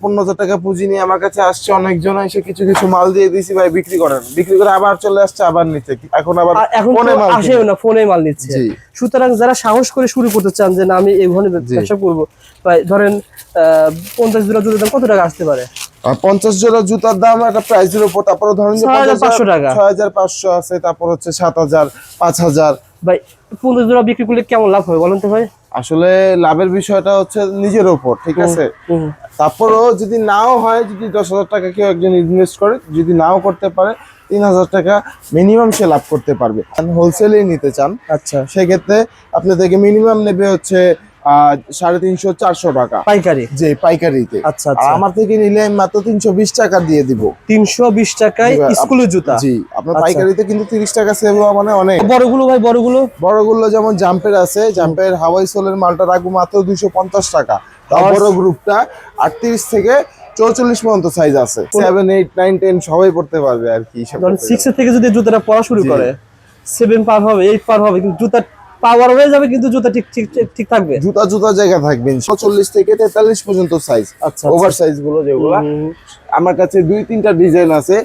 15,000 টাকা পুঁজি নিয়ে আমার কাছে আসছে অনেকজন, এসে কিছু কিছু মাল দিয়ে দিয়েছি ভাই বিক্রি করেন, বিক্রি করে আবার চলে আসছে আবার নিতে, এখন আবার ফোনে মাল আসেও না, ফোনে মাল নিচ্ছে। সুতরাং যারা সাহস করে শুরু করতে চান যে না আমি এই ধরনের ব্যবসা করবো, ধরেন 50 জোড়া জুতার দাম কত টাকা আসতে পারে? 50 জোড়া জুতার দাম একটা প্রাইসের উপর, তারপরে ধরেন 6,500 টাকা, 6,500 আছে, তারপর হচ্ছে 7,000, 5,000। ভাই 50 জোড়া বিক্রি করলে কেমন লাভ হবে বলেন তো ভাই? আসলে লাভের বিষয়টা হচ্ছে নিজের উপর, ঠিক আছে। তারপরও যদি নাও হয়, যদি 10,000 টাকা কেউ একজন ইনভেস্ট করে, যদি নাও করতে পারে 3,000 টাকা মিনিমাম সে লাভ করতে পারবে। হোলসেলে নিতে চান, আচ্ছা, সেক্ষেত্রে আপনাদেরকে মিনিমাম নেবে হচ্ছে 350-400 টাকা পাইকারি, যে পাইকারিতে। আচ্ছা, আমার থেকে নিলে আমি মাত্র 320 টাকা দিয়ে দিব। 320 টাকায় স্কুলের জুতা? জি, আপনার পাইকারিতে কিন্তু 30 টাকা সেভ হওয়া মানে অনেক। বড়গুলো ভাই, বড়গুলো যেমন জাম্পের আছে, জাম্পের হাওয়াই সোলের মালটা রাখবো মাত্র 250 টাকা। বড় গ্রুপটা 38 থেকে 44 পর্যন্ত সাইজ আছে, 7, 8, 9, 10 সবাই পড়তে পারবে আর কি। 6 এর থেকে যদি জুতাটা পড়া শুরু করে 7 পার হবে, 8 পার হবে, কিন্তু জুতা পাওয়ার হয়ে যাবে, কিন্তু জুতা ঠিক থাকবে, জুতা জায়গা থাকবে। 46 থেকে 43 পর্যন্ত সাইজ। আচ্ছা, ওভার সাইজ গুলো যেগুলো আমার কাছে 2-3টা ডিজাইন আছে।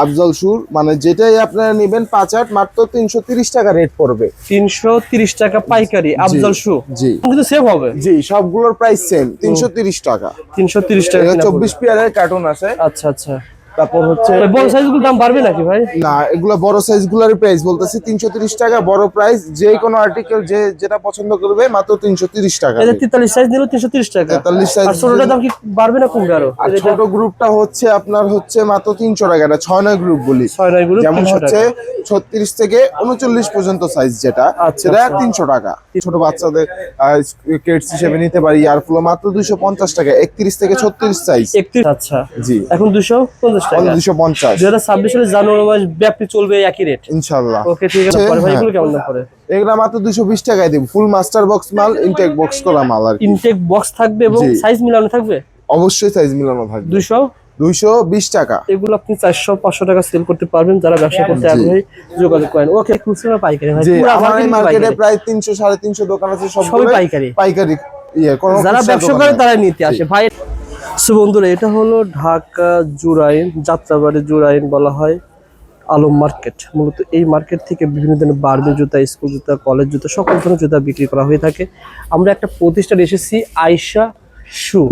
আফজল শুর, মানে যেটাই আপনারা নেবেন 5-8 মাত্র 330 টাকা রেট পড়বে। 330 টাকা পাইকারি আফজল শু। জি, কিন্তু সেভ হবে। জি, সবগুলোর প্রাইস সেম 330 টাকা। 330 টাকা 24 পেয়ারের কার্টন আছে। আচ্ছা আচ্ছা। তারপর হচ্ছে বড় সাইজগুলোর দাম বাড়বে নাকি ভাই? না, এগুলো বড় সাইজগুলোর প্রাইস বলতেছি 330 টাকা বড় প্রাইস। যে কোনো আর্টিকেল যেটা পছন্দ করবে মাত্র 330 টাকা। এটা 43 সাইজ নিলে 330 টাকা। 43 সাইজ। আর ছোটটার দাম কি বাড়বে না কমবে আরো? আর ছোট গ্রুপটা হচ্ছে আপনার হচ্ছে মাত্র 300 টাকা। এটা 6-9 গ্রুপ বলি। 6-9 গ্রুপ যেমন হচ্ছে 36 থেকে 39 পর্যন্ত সাইজ যেটা, সেটা 300 টাকা। ছোট বাচ্চাদের কিডস হিসেবে নিতে পারি। আর ফুলো মাত্র 250 টাকা, 31 থেকে 36 সাইজ। 31। আচ্ছা, জি, এখন 250 টাকা। 250। 2026 সালে জানুয়ারি মাস ব্যাপী চলবে একই রেট ইনশাআল্লাহ। ওকে, ঠিক আছে। পরে ভাই এগুলো কেমন দাম পড়ে? এগুলা মাত্র 220 টাকায় দেব। ফুল মাস্টার বক্স মাল, ইনটেক বক্স করা মাল আর কি। ইনটেক বক্স থাকবে এবং সাইজ মিলানো থাকবে? অবশ্যই সাইজ মিলানো থাকবে। 220 টাকা। এগুলো আপনি 400-500 টাকা সেল করতে পারবেন যারা ব্যবসা করতে আগ্রহী, যোগাযোগ করেন। ওকে, খুচরা পাইকারি ভাই? পুরো মার্কেটে প্রায় 300-350 দোকান আছে, সবই পাইকারি। যারা ব্যবসা করে তারা নিতে আসে ভাই। সো বন্ধুরা, এটা হলো ঢাকা জুরাইন, যাত্রাবাড়ি জুরাইন বলা হয় আলম মার্কেট। মূলত এই মার্কেট থেকে বিভিন্ন ধরনের বার্মি জুতা, স্কুল জুতা, কলেজ জুতা, সকল ধরনের জুতা বিক্রি করা হয়ে থাকে। আমরা একটা প্রতিষ্ঠানে এসেছি, আয়েশা শু।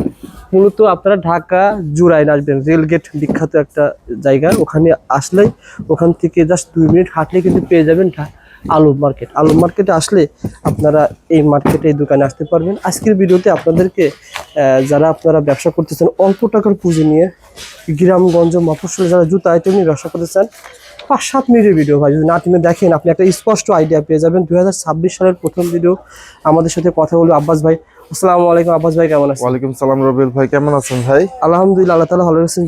মূলত আপনারা ঢাকা জুরাইন আসবেন, রেলগেট বিখ্যাত একটা জায়গা, ওখানে আসলেই ওখান থেকে জাস্ট 2 মিনিট হাঁটলে কিন্তু পেয়ে যাবেন আলম মার্কেট। আলম মার্কেটে আসলে আপনারা এই মার্কেটে, এই দোকানে আসতে পারবেন। আজকের ভিডিওতে আপনাদেরকে যারা আপনারা ব্যবসা করতেছেন অল্প টাকার পুঁজি নিয়ে, গ্রামগঞ্জ মফস্বলে যারা জুতা আইটেম নিয়ে ব্যবসা করতেছেন, 5-7 মিনিটের ভিডিও ভাই, যদি না তুমি দেখেন আপনি একটা স্পষ্ট আইডিয়া পেয়ে যাবেন। 2026 সালের প্রথম ভিডিও। আমাদের সাথে কথা বলবো আব্বাস ভাই। আসসালামু আলাইকুম আব্বাস ভাই, কেমন আছেন? ওয়ালাইকুম সালাম রবিউল ভাই, কেমন আছেন ভাই? আলহামদুলিল্লাহ, আল্লাহ তাআলা ভালো রাখছেন।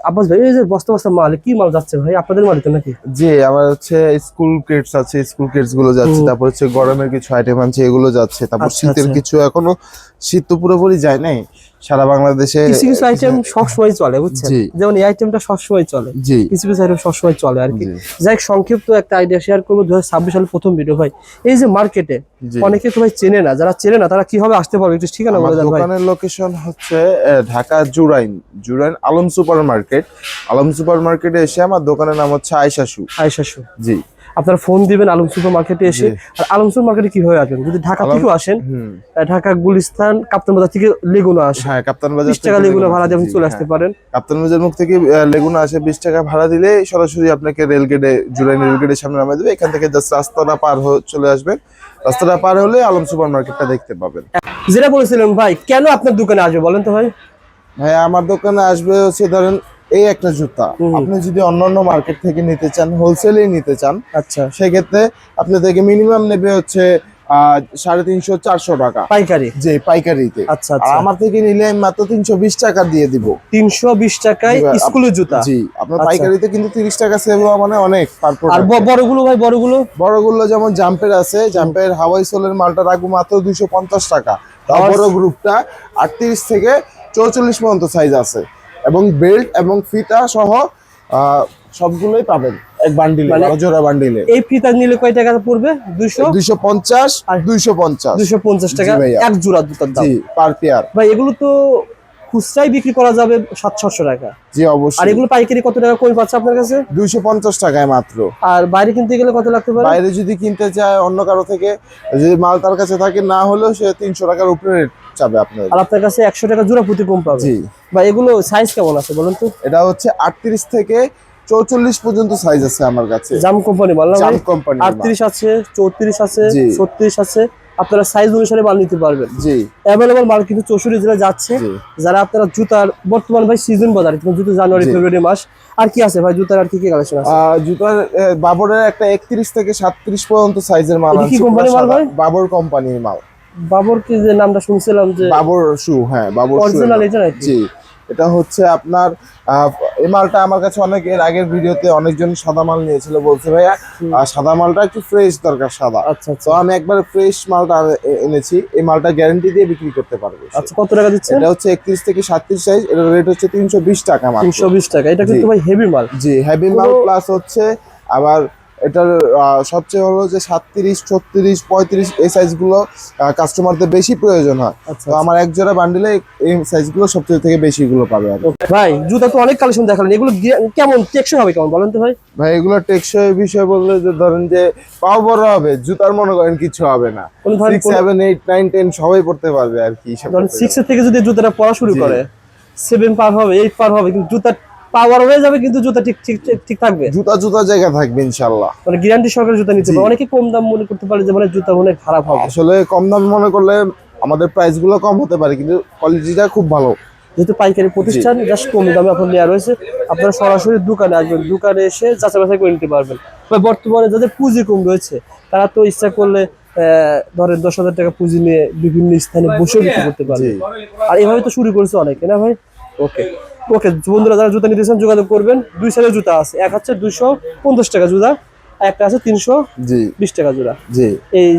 আব্বাস ভাই, এই যে বস্তা বস্তা মাল, কি মাল যাচ্ছে ভাই? আপনাদের মাল তো নাকি? জি, আমার হচ্ছে স্কুল কিডস আছে, স্কুল কিডস গুলো যাচ্ছে। তারপর হচ্ছে গরমের কিছু আইটেম আছে, এগুলো যাচ্ছে। তারপর শীতের কিছু, এখনো শীত তো পুরোপুরি যায় নাই সারা বাংলাদেশে। কিছু কিছু আইটেম সবসময় চলে, বুঝছেন? যেমন এই আইটেমটা সবসময় চলে, কিছু কিছু আইটেম সবসময় চলে আর কি। যাই সংক্ষিপ্ত একটা আইডিয়া শেয়ার করবো। 2026 সালের প্রথম ভিডিও ভাই। এই যে মার্কেটে অনেকে তো ভাই চেনে না, যারা চেনে না তারা কিভাবে আসতে পারবে একটু ঠিকানা বলে দেন ভাই। দোকানের লোকেশন হচ্ছে Dhaka Jurain Alam super market. Alam super মার্কেটে এসে আমার দোকানের নাম হচ্ছে আয়েশা শু। আয়েশা শু, জি। আপনারা ফোন দিবেন আলম সুপার মার্কেটে এসে। আর আলম সুপার মার্কেটে কিভাবে আসবেন? যদি ঢাকা থেকে আসেন, ঢাকা গুলিস্তান কাপ্তান বাজার থেকে লেগুনা আসে। হ্যাঁ, কাপ্তান বাজার 20 টাকা লেগুনা ভাড়া দিয়ে আপনি চলে আসতে পারেন। কাপ্তান বাজার মুখ থেকে লেগুনা আসে, 20 টাকা ভাড়া দিলে সরাসরি আপনাকে রেলগেটে, জুরাইন রেলগেটের সামনে নামিয়ে দেবে। এখান থেকে জাস্ট রাস্তাটা পার হয়ে চলে আসবেন। রাস্তাটা পার হলে আলম সুপার মার্কেটটা দেখতে পাবেন। যেটা বলেছিলেন ভাই, কেন আপনার দোকানে আসবে বলেন তো ভাই? ভাই আমার দোকানে আসবে হচ্ছে ধরেন এই একটা জুতা আপনি যদি অন্যান্য মার্কেট থেকে নিতে চান, হোলসেলে নিতে চান, আচ্ছা, সেক্ষেত্রে আপনাদেরকে মিনিমাম নেবে হচ্ছে 350-400 টাকা পাইকারি। যে পাইকারিতে। আচ্ছা, আমার থেকে নিলে আমি মাত্র 320 টাকা দিয়ে দিব। 320 টাকায় স্কুলের জুতা? জি, আপনার পাইকারিতে কিন্তু 30 টাকা সেভ হওয়া মানে অনেক। আর বড়গুলো ভাই, বড়গুলো যেমন জাম্পের আছে, জাম্পের হাওয়াই সোলের মালটা রাখবো মাত্র 250 টাকা। বড় গ্রুপটা 38 থেকে 44 পর্যন্ত সাইজ আছে, এবং বেল্ট এবং ফিতা সহ সবগুলোই পাবেন এক বান্ডিলে, জোড়া বান্ডিলে। এই ফিতা নিলে কয় টাকা পড়বে? 250 আর 250 টাকা এক জোড়া জুতার দাম। জি, পার পেয়ার। ভাই এগুলো তো খুচরাই বিক্রি করা যাবে 700-800 টাকা। জি আর অবশ্যই। এগুলো পাইকারি কত টাকা কই পাচ্ছে আপনার কাছে? 250 টাকায় মাত্র। আর বাইরে কিনতে গেলে কত লাগতে পারে? বাইরে যদি কিনতে চায় অন্য কারো থেকে, যদি মাল তার কাছে থাকে, না হলেও সে 300 টাকার উপরে রেট চাবে আপনার। আর আপনার কাছে 100 টাকা জোড়া প্রতি কম পাবে। জি। বা এগুলো সাইজ কেমন আছে বলুন তো? এটা হচ্ছে 38 থেকে 44 পর্যন্ত সাইজ আছে আমার কাছে। জাম কোম্পানি মাল না ভাই? জাম কোম্পানি 38 আছে, 34 আছে, জি। 36 আছে। আপনারা সাইজ অনুসারে মাল নিতে পারবেন। জি। অ্যাভেলেবল মাল কিন্তু 64 জেলায় যাচ্ছে। জি। যারা আপনারা জুতার বর্তমান ভাই সিজন বাজার, জুতো জানুয়ারি জি। ফেব্রুয়ারি মাস। আর কি আছে ভাই জুতার, আর কি কি কালেকশন আছে? জুতার বাবরের একটা 31 থেকে 37 পর্যন্ত সাইজের মাল এটা কি আছে। কোম্পানির মাল ভাই? বাবর কোম্পানির মাল। বাবর কি যে নামটা শুনছিলাম যে বাবর শু, হ্যাঁ বাবর শু। অরিজিনাল এটা নাকি? জি। এটা হচ্ছে আপনার এই মালটা আমার কাছে অনেক এর আগের ভিডিওতে অনেকজন সাদা মাল নিয়েছিল, বলছে ভাইয়া সাদা মালটা একটু ফ্রেশ দরকার সাদা। আচ্ছা আচ্ছা। তো আমি একবার ফ্রেশ মালটা এনেছি, এই মালটা গ্যারান্টি দিয়ে বিক্রি করতে পারবে। আচ্ছা কত টাকা দিচ্ছেন? এটা হচ্ছে 31 থেকে 37 সাইজ, এটার রেট হচ্ছে 320 টাকা মাত্র। 320 টাকা। এটা কিন্তু জি। ভাই হেভি মাল। জি হেভি মাল প্লাস হচ্ছে আবার এটার সবচেয়ে হলো যে 37, 36, 35 এই সাইজগুলো কাস্টমারদের বেশি প্রয়োজন হয়। আচ্ছা, তো আমার এক জোড়া বান্ডিলে এই সাইজগুলো সবচেয়ে থেকে বেশিগুলো পাবে আর কি। ভাই জুতা তো অনেক কালেকশন দেখালেন, এগুলো কেমন টেকসই হবে কেমন বলেন তো ভাই? ভাই এগুলো টেকসই বিষয় বললে যে ধরেন যে পাও বড় হবে, জুতার মনে করেন কিছু হবে না। 6, 7, 8, 9, 10 সবাই পড়তে পারবে আর কি। ধরেন 6 এর থেকে যদি জুতাটা পড়া শুরু করে 7 পার হবে, 8 পার হবে, কিন্তু জুতা পাওয়ার হয়ে যাবে, কিন্তু জুতা ঠিক ঠিক ঠিক থাকবে। জুতা জায়গা থাকবে ইনশাআল্লাহ। মানে গ্যারান্টি সহকারে জুতা নিতে পারবে। অনেকে কম দাম মনে করতে পারে যে মানে জুতা মনে খারাপ হবে। আসলে কম দাম মনে করলে আমাদের প্রাইস গুলো কম হতে পারে, কিন্তু কোয়ালিটিটা খুব ভালো। যেহেতু পাইকারি প্রতিষ্ঠান, জাস্ট কম দামে আপনার নেওয়া রয়েছে। আপনারা সরাসরি দোকানে আসবেন, দোকানে এসে যাচাই বাছাই করে নিতে পারবেন। বা বর্তমানে যাদের পুঁজি কম রয়েছে তারা তো ইচ্ছা করলে ধরেন 10,000 টাকা পুঁজি নিয়ে বিভিন্ন স্থানে বসে বিক্রি করতে পারবে। আর এভাবে তো শুরু করেছে অনেকে, না ভাই? ওকে ওকে বন্ধুরা, যারা জুতা নিতে চান যোগাযোগ করবেন। দুই সাইজের জুতা আছে, এক হচ্ছে 250 টাকা জোড়া, একটা আছে 320 টাকা জোড়া। জি। এই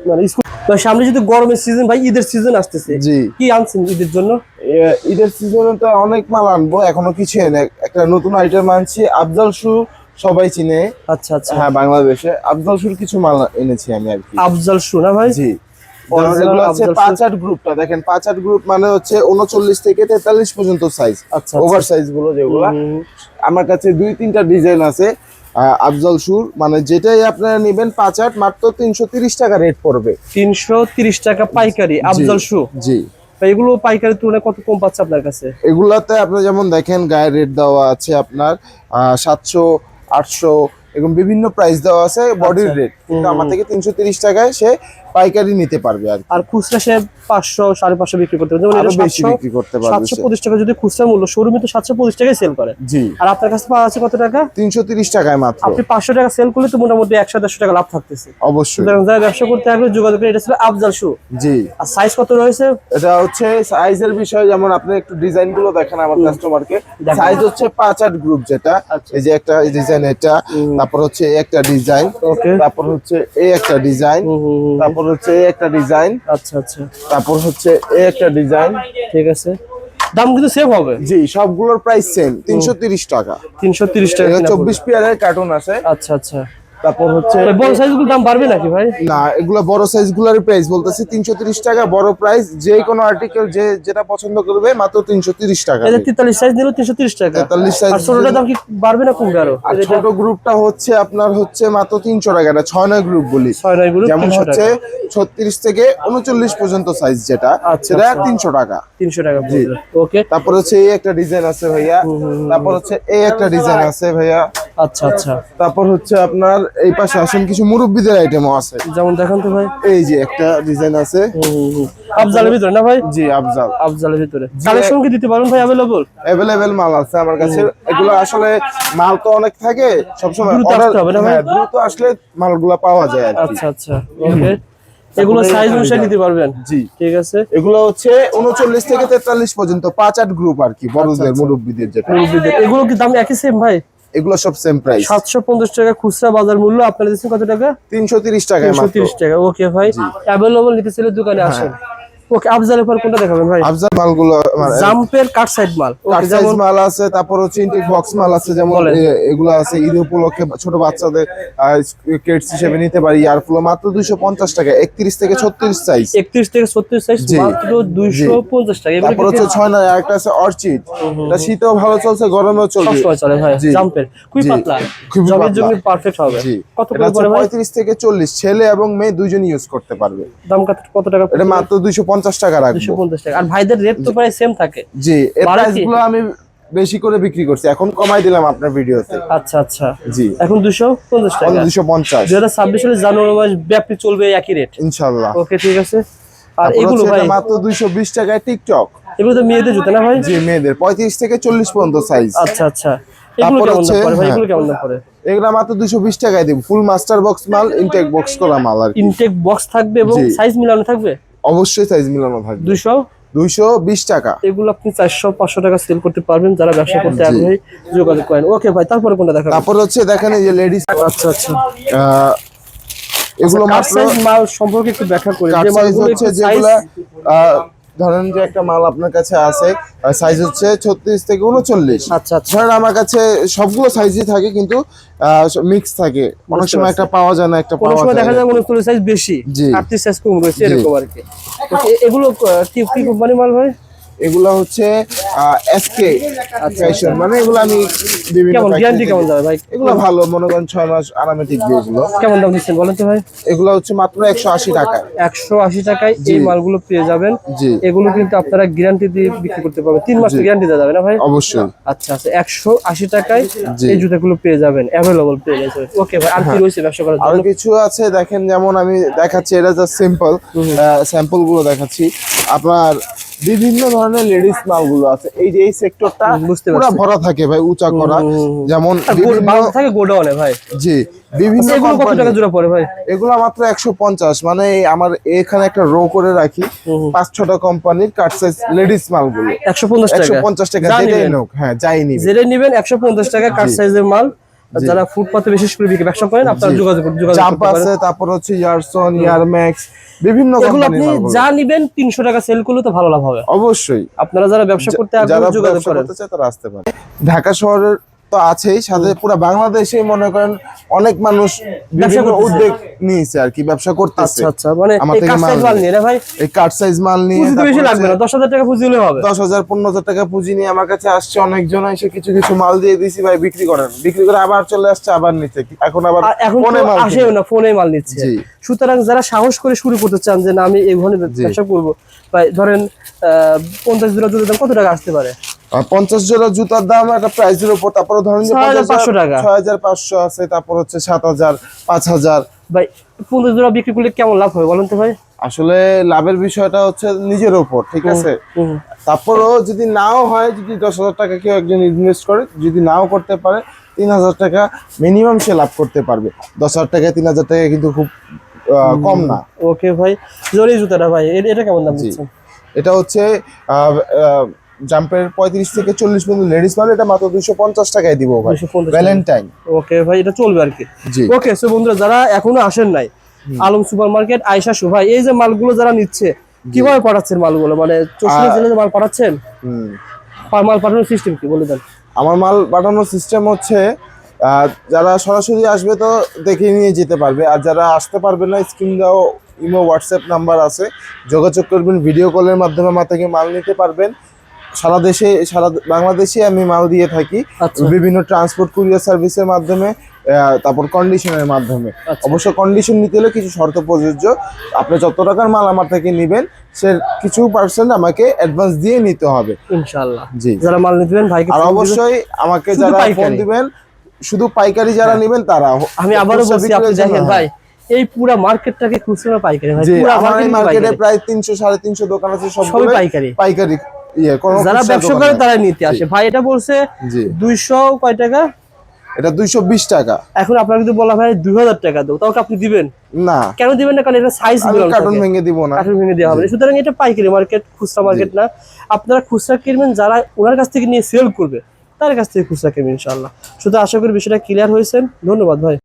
মানে স্কুল সামনে যদি গরমের সিজন ভাই, ঈদের সিজন আসতেছে, জি। কি আনছেন ঈদের জন্য? ঈদের সিজনে তো অনেক মাল আনবো, এখনো কিছু এনে একটা নতুন আইটেম আনছি। আফজাল শু সবাই চিনে। আচ্ছা আচ্ছা। হ্যাঁ বাংলাদেশে আফজাল শুর কিছু মাল এনেছি আমি আর কি। আফজাল শু না ভাই? জি। এগুলো হচ্ছে 5-8 গ্রুপটা দেখেন, 5-8 গ্রুপ মানে হচ্ছে 39 থেকে 43 পর্যন্ত সাইজ। আচ্ছা ওভার সাইজ গুলো যেগুলো আমার কাছে 2-3টা ডিজাইন আছে আফজাল শুর, মানে যেটাই আপনারা নেবেন 5-8 মাত্র 330 টাকা রেট পড়বে। 330 টাকা পাইকারি আফজাল শু। জি। এগুলো পাইকারি তুলনায় কত কম পাচ্ছে আপনার কাছে? এগুলাতে আপনি যেমন দেখেন গায়ে রেট দেওয়া আছে আপনার 700, 800 এরকম বিভিন্ন প্রাইস দেওয়া আছে বডির রেট, কিন্তু আমার থেকে 330 টাকায় সে পাইকারি নিতে পারবে আর কি। আর খুচরা সে 500, 550 বিক্রি করতে পারবে। যেমন আরো এটা বেশি বিক্রি করতে পারবে সে। 725 টাকা যদি খুচরা মূল্য, শোরুমে তো 725 টাকায় সেল করে। জি। আর আপনার কাছে পাওয়া আছে কত টাকা? 330 টাকায় মাত্র। আপনি 500 টাকা সেল করলে তো মোটামুটি 100-150 টাকা লাভ থাকতেছে। অবশ্যই। সুতরাং যারা ব্যবসা করতে আগ্রহী যোগাযোগ করে। এটা ছিল আফজাল শু। জি। আর সাইজ কত রয়েছে? এটা হচ্ছে সাইজের বিষয়, যেমন আপনি একটু ডিজাইন গুলো দেখেন আমার কাস্টমারকে। সাইজ হচ্ছে 5-8 গ্রুপ, যেটা এই যে একটা ডিজাইন, এটা তারপর হচ্ছে এই একটা ডিজাইন, তারপর হচ্ছে এই একটা ডিজাইন, তারপর হচ্ছে এই একটা ডিজাইন, আচ্ছা আচ্ছা, তারপর হচ্ছে এই একটা ডিজাইন। ঠিক আছে, দাম কিন্তু সেম হবে। জি, সবগুলোর প্রাইস সেম 330 টাকা। 330 টাকা। 24 পেয়ারের কার্টুন আছে। আচ্ছা আচ্ছা। তারপর হচ্ছে বড় সাইজগুলোর দাম বাড়বে নাকি ভাই? না, এগুলো বড় সাইজগুলোর প্রাইস বলতেছি 330 টাকা বড় প্রাইস। যে কোনো আর্টিকেল যেটা পছন্দ করবে মাত্র 330 টাকা। এটা 43 সাইজ নিলে 330 টাকা। 43 সাইজ। আর ছোটটার দাম কি বাড়বে না কমবে আরো? আর ছোট গ্রুপটা হচ্ছে আপনার হচ্ছে মাত্র 300 টাকা। এটা 6-9 গ্রুপ বলি। 6-9 গ্রুপ যেমন 300 হচ্ছে টাকা। 36 থেকে 39 পর্যন্ত সাইজ যেটা, সেটা 300 টাকা। 300 টাকা পড়বে। ওকে। তারপর হচ্ছে এই একটা ডিজাইন আছে ভাইয়া, তারপর হচ্ছে এই একটা ডিজাইন আছে ভাইয়া। আচ্ছা আচ্ছা। তারপর হচ্ছে আপনার এই পাশে আসেন কিছু মুরব্বিদের আইটেমও আছে। যেমন দেখান তো ভাই। এই যে একটা ডিজাইন আছে আফজালের ভিতরে না ভাই? জি, আফজাল। আফজালের ভিতরে কালেকশন কি দিতে পারেন ভাই? अवेलेबल মাল আছে আমার কাছে। এগুলো আসলে মাল তো অনেক থাকে, সবসময় দ্রুত আসতে হবে না ভাই? দ্রুত আসলে মালগুলো পাওয়া যায় আর কি। আচ্ছা আচ্ছা, ওকে। এগুলো সাইজ অনুসারে নিতে পারবেন? জি, ঠিক আছে। এগুলো হচ্ছে 39 থেকে 43 পর্যন্ত 5-8 গ্রুপ আর কি, বড়দের মুরব্বিদের যেটা। এগুলো কি দাম একই সেম ভাই? এগুলো সব সেম প্রাইস। 750 টাকা খুচরা বাজার মূল্য, আপনারা দিচ্ছেন কত টাকা? 330 টাকায় মাত্র। 330 টাকা। ওকে ভাই, अवेलेबल নিতে চাইলে দোকানে আসেন। ওকে, আফজালের পর কোনটা দেখাবেন ভাই? আফজাল মালগুলো জাম্পের কাট সাইড মাল, কাট সাইজ মাল আছে, তারপর হচ্ছে ইনটেক বক্স মাল আছে, যেমন এগুলো আছে ঈদ উপলক্ষে ছোট বাচ্চাদের কিডস হিসেবে নিতে পারি। আর ফুলো মাত্র 250 টাকা, 31 থেকে 36 সাইজ, 31 থেকে 36 সাইজ মাত্র 250 টাকা। তারপর হচ্ছে 6 নয় আরেকটা আছে অর্চিড, এটা শীতেও ভালো চলছে, গরমেও চলবে, সবসময় চলে ভাই। জাম্পের খুবই পাতলা, জমির জন্য পারফেক্ট হবে। কত করে পড়ে ভাই? 35 থেকে 40, ছেলে এবং মেয়ে দুইজন ইউজ করতে পারবে। দাম কত টাকা? এটা মাত্র 250 টাকা রাখবো। 250 টাকা। আর ভাইদের রেট তো প্রায় সেম থাকে। জি, এর প্রাইসগুলো আমি বেশি করে বিক্রি করছি, এখন কমাই দিলাম আপনার ভিডিওতে। আচ্ছা জি, এখন 250 টাকা। 250। 2026 সালে জানুয়ারি মাস ব্যাপী চলবে একই রেট ইনশাআল্লাহ। ওকে, ঠিক আছে। আর এগুলো ভাই মাত্র 220 টাকায় টিকটক। এগুলো তো মেয়েদের জুতো না ভাই? জি, মেয়েদের 35 থেকে 40 পর্যন্ত সাইজ। আচ্ছা, এগুলো কেমন দাম পড়ে ভাই? এগুলো কেমন দাম পড়ে? এগুলো মাত্র 220 টাকায় দেব, ফুল মাস্টার বক্স মাল, ইনটেক বক্স করা মাল। আর ইনটেক বক্স থাকবে এবং সাইজ মিলানো থাকবে? অবশ্যই সাইজ মিলানো থাকবে। 220 টাকা। এগুলো আপনি 400-500 টাকা সেল করতে পারবেন যারা ব্যবসা করতে আগ্রহী, যোগাযোগ করেন। ওকে ভাই, তারপরে কোনটা দেখাবেন? তারপর হচ্ছে দেখেন এই যে লেডিস। আচ্ছা, এগুলো মাত্র মাল সম্পর্কে একটু ব্যাখ্যা করেন। যে মালগুলো হচ্ছে যেগুলা ধরেন যে একটা মাল আপনার কাছে আছে, সাইজ হচ্ছে 36 থেকে 39। আচ্ছা, ধরেন আমার কাছে সবগুলো সাইজই থাকে, কিন্তু মিক্স থাকে, অনেক সময় একটা পাওয়া যায় না, একটা পাওয়া যায়। দেখা যায় 39 সাইজ বেশি, 38 সাইজ কম রয়েছে, এরকম আর কি। এগুলো কি কোম্পানি মাল ভাই? এগুলা হচ্ছে এসকে ফ্যাশন, মানে এগুলো আমি বিভিন্ন গ্যারান্টি কেমন যাবে ভাই? এগুলো ভালো, মনে করেন 6 মাস আরামে টিকবে। এগুলো কেমন দাম দিচ্ছেন বলেন তো ভাই? এগুলো হচ্ছে মাত্র 180 টাকায়। 180 টাকায় এই মালগুলো পেয়ে যাবেন। জি, এগুলো কিন্তু আপনারা গ্যারান্টি দিয়ে বিক্রি করতে পারবেন, 3 মাস গ্যারান্টি দেওয়া যাবে না ভাই? অবশ্যই। আচ্ছা, 180 টাকায় এই জুতাগুলো পেয়ে যাবেন, अवेलेबल পেয়ে যাবেন। ওকে ভাই, আর কি রয়েছে ব্যবসা করার জন্য? আর কিছু আছে দেখেন, যেমন আমি দেখাচ্ছি, এটা জাস্ট সিম্পল স্যাম্পল গুলো দেখাচ্ছি। আপনার বিভিন্ন ধরনের লেডিস মালগুলো আছে, এই যে এই সেক্টরটা পুরো ভরা থাকে ভাই, উঁচা করা, যেমন থাকে গোডাউনে ভাই। জি, বিভিন্ন এগুলো কত টাকা জোড়া পড়ে ভাই? এগুলো মাত্র 150, মানে আমার এখানে একটা রো করে রাখি 5-6টা কোম্পানির কাট সাইজ লেডিস মালগুলো। 150 টাকা যেটাই নোক, হ্যাঁ যাই নিবেন, যেটাই নিবেন 150 টাকা কাট সাইজের মাল। যারা ফুটপাতে বিশেষ করে ব্যবসা করেন, আপনারা যোগাযোগ জাম্প আছে, তারপর হচ্ছে ইয়ারসন, ইয়ারম্যাক্স, বিভিন্ন এগুলো আপনি যা নিবেন 300 টাকা সেল করলে তো ভালো লাভ হবে। অবশ্যই আপনারা যারা ব্যবসা করতে আগ্রহী, যোগাযোগ করেন, তারা আসতে পারে। ঢাকা শহরের তো আছেই, সাথে পুরো বাংলাদেশে মনে করেন অনেক মানুষ বিভিন্ন উদ্যোগ নিয়েছে আর কি, ব্যবসা করতেছে। আচ্ছা, মানে এই কাট সাইজ মাল নিয়ে না ভাই? এই কাট সাইজ মাল নিয়ে পুঁজি বেশি লাগবে না, 10,000 টাকা পুঁজি হলে হবে। 10,000-15,000 টাকা পুঁজি নিয়ে আমার কাছে আসছে অনেকজন, এসে কিছু মাল দিয়ে দিয়েছি ভাই, বিক্রি করেন, বিক্রি করে আবার চলে আসছে, আবার নিচ্ছে, এখন আবার ফোনে মাল আসেও না, ফোনে মাল নিচ্ছে। সুতরাং যারা সাহস করে শুরু করতে চান যে না আমি এই ধরনের ব্যবসা করবো, ভাই ধরেন 50 জোড়া জুতার দাম কত টাকা আসতে পারে? 50 জোড়া জুতার দাম একটা প্রাইসের উপর, তারপরে ধরেন 6,500 টাকা, 6,500 আছে, তারপর হচ্ছে 7,000, 5,000। ভাই 50 জোড়া বিক্রি করলে কেমন লাভ হবে বলেন তো ভাই? আসলে লাভের বিষয়টা হচ্ছে নিজের উপর, ঠিক আছে। তারপরও যদি নাও হয়, যদি 10,000 টাকা কেউ একজন ইনভেস্ট করে, যদি নাও করতে পারে, 3,000 টাকা মিনিমাম সে লাভ করতে পারবে। 10,000 টাকা 3,000 টাকা কিন্তু খুব কম না। ওকে ভাই, জরি জুতাটা ভাই এটা কেমন দাম দিচ্ছেন? এটা হচ্ছে জাম্পের 35 থেকে 40 পর্যন্ত লেডিস মাল, এটা মাত্র 250 টাকায় দিব ভাই, ভ্যালেন্টাইন। ওকে ভাই, এটা চলবে আর কি। ওকে, সো বন্ধুরা যারা এখনো আসেন নাই আলম সুপার মার্কেট আয়েশা শু, ভাই এই যে মালগুলো যারা নিচ্ছে কিভাবে পাঠাচ্ছেন মালগুলো, মানে 64 জেলায় মাল পাঠাচ্ছেন? মাল পাঠানোর সিস্টেম কি বলে দেন? আমার মাল পাঠানোর সিস্টেম হচ্ছে যারা সরাসরি আসবে তো দেখে নিয়ে যেতে পারবে, আর যারা আসতে পারবে না, স্ক্রিন দাও ইমো হোয়াটসঅ্যাপ নাম্বার আছে, যোগাযোগ করবেন, ভিডিও কলের মাধ্যমে আমার থেকে মাল নিতে পারবেন। সারা বাংলাদেশে আমি মাল দিয়ে থাকি, বিভিন্ন ট্রান্সপোর্ট কুরিয়ার সার্ভিসের মাধ্যমে, তারপর কন্ডিশনের মাধ্যমে। অবশ্য কন্ডিশন নিতে হলে কিছু শর্ত প্রযোজ্য, আপনি যত টাকার মাল আমার থেকে নেবেন সে কিছু পার্সেন্ট আমাকে অ্যাডভান্স দিয়ে নিতে হবে ইনশাআল্লাহ। জি, যারা মাল নিবেন ভাইকে, আর অবশ্যই আমাকে যারা ফোন দিবেন, শুধু পাইকারি যারা নেবেন তারা। আমি আবারও বলছি, আপনি দেখেন ভাই এই পুরো মার্কেটটাকে খুচরা পাইকারি ভাই, পুরো মার্কেটে প্রায় 300-350 দোকান আছে, সব পাইকারি। যারা ব্যবসা করে তারা নিতে আসে ভাই। এটা বলছে 200 কয় টাকা? এটা 220 টাকা। এখন আপনাকে যদি বলা ভাই 2000 টাকা দাও, তাও কি আপনি দিবেন? না। কেন দিবেন না? কারণ এটা সাইজ মিলানো, কার্টন ভেঙে দিব না, কার্টন ভেঙে দেওয়া হবে। সুতরাং এটা পাইকারি মার্কেট, খুচরা মার্কেট না। আপনারা খুচরা কিনবেন, যারা ওনার কাছ থেকে নিয়ে সেল করবে তার কাছ থেকে খুচরা কিনবেন ইনশাআল্লাহ। শুধু আশা করি বিষয়টা ক্লিয়ার হয়েছে। ধন্যবাদ ভাই।